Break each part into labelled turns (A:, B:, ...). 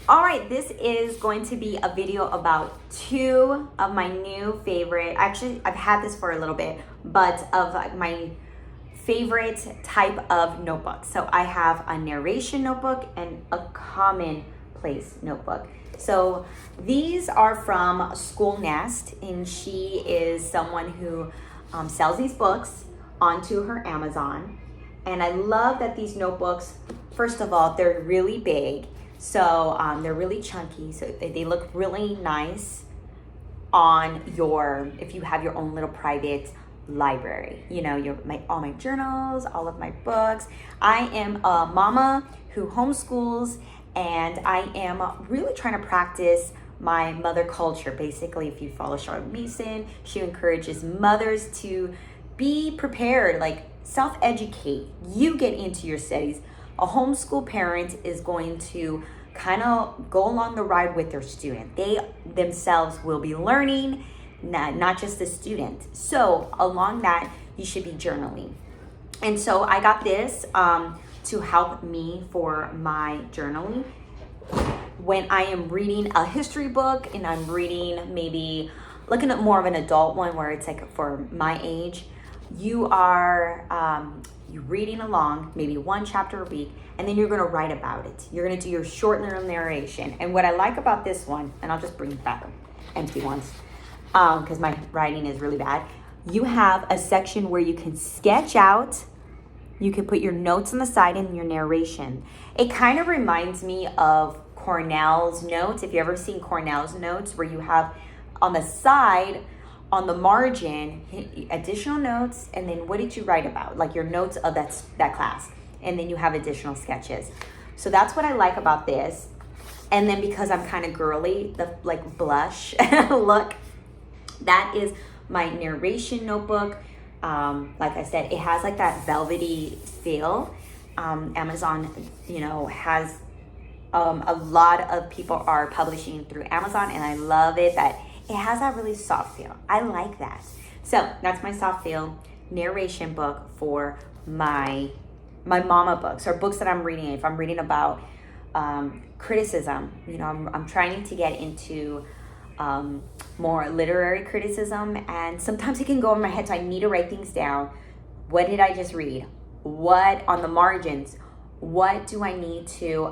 A: All right, this is going to be a video about two of my new favorite, actually I've had this for a little bit, but of my favorite type of notebook. So I have a narration notebook and a commonplace notebook. So these are from schoolnest, and she is someone who sells these books onto her Amazon. And I love that these notebooks, first of all, they're really big. So they're really chunky, so they look really nice on if you have your own little private library. You know, all my journals, all of my books. I am a mama who homeschools, and I am really trying to practice my mother culture. Basically, if you follow Charlotte Mason, she encourages mothers to be prepared, like self-educate. You get into your studies. A homeschool parent is going to kind of go along the ride with their student. They themselves will be learning, not just the student. So along that, you should be journaling. And so I got this to help me for my journaling. When I am reading a history book and I'm reading, maybe looking at more of an adult one where it's like for my age, you are you're reading along, maybe one chapter a week, and then you're gonna write about it. You're gonna do your short little narration. And what I like about this one, and I'll just bring back empty ones, because my writing is really bad. You have a section where you can sketch out, you can put your notes on the side and your narration. It kind of reminds me of Cornell's notes. If you've ever seen Cornell's notes, where you have on the side, on the margin, additional notes, and then what did you write about? Like your notes of that class. And then you have additional sketches. So that's what I like about this. And then because I'm kind of girly, the like blush look, that is my narration notebook. Like I said, it has like that velvety feel. Amazon, has a lot of people are publishing through Amazon, and I love it that it has that really soft feel. I like that. So that's my soft feel narration book for my mama books, or books that I'm reading. If I'm reading about criticism, I'm trying to get into more literary criticism, and sometimes it can go over my head, so I need to write things down. What did I just read? What on the margins? What do I need to,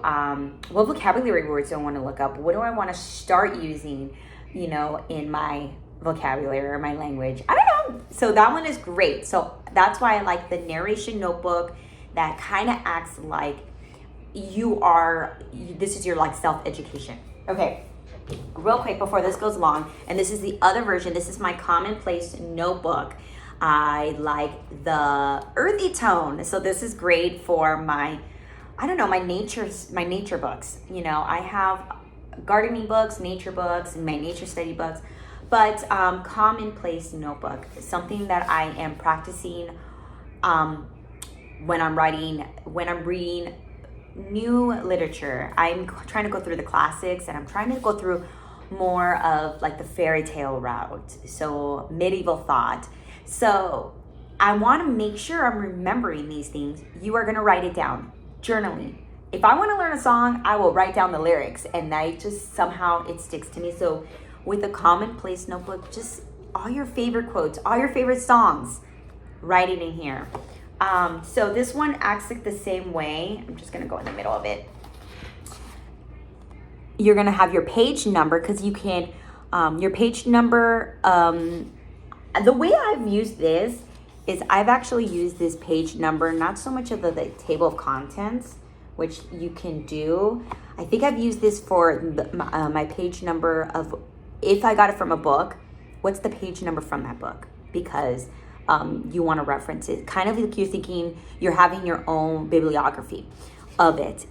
A: what vocabulary words do I want to look up? What do I want to start using, in my vocabulary or my language? I don't know. So that one is great. So that's why I like the narration notebook that kind of acts like this is your like self-education. Okay, real quick before this goes long, and this is the other version. This is my commonplace notebook. I like the earthy tone. So this is great for my nature books. I have gardening books, nature books, and my nature study books, but commonplace notebook is something that I am practicing when I'm reading new literature. I'm trying to go through the classics, and I'm trying to go through more of like the fairy tale route, so medieval thought. So I want to make sure I'm remembering these things. You are going to write it down. Journaling. If I want to learn a song, I will write down the lyrics, and somehow it sticks to me. So with a commonplace notebook, just all your favorite quotes, all your favorite songs, write it in here. So this one acts like the same way. I'm just going to go in the middle of it. You're going to have your page number, because you can, your page number, the way I've used this is I've actually used this page number, not so much of the table of contents, which you can do. I think I've used this for my page number of, if I got it from a book, what's the page number from that book? Because you want to reference it. Kind of like you're thinking you're having your own bibliography of it.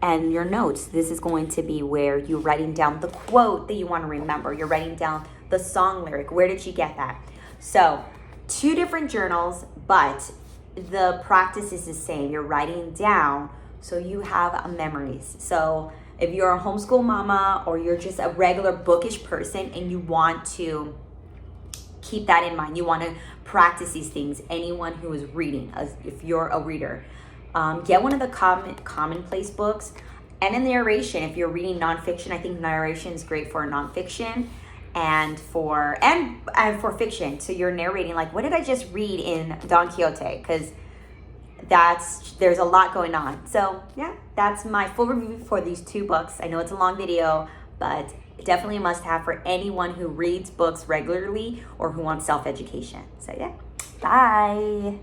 A: And your notes, this is going to be where you're writing down the quote that you want to remember. You're writing down the song lyric. Where did you get that? So 2 different journals, but the practice is the same. You're writing down so you have memories. So if you're a homeschool mama, or you're just a regular bookish person and you want to keep that in mind, you want to practice these things, anyone who is reading, if you're a reader, get one of the commonplace books. And in the narration, if you're reading nonfiction, I think narration is great for nonfiction and for fiction. So you're narrating, like, what did I just read in Don Quixote? Because there's a lot going on. So yeah, that's my full review for these two books. I know it's a long video, but definitely a must-have for anyone who reads books regularly or who wants self-education. So yeah, bye.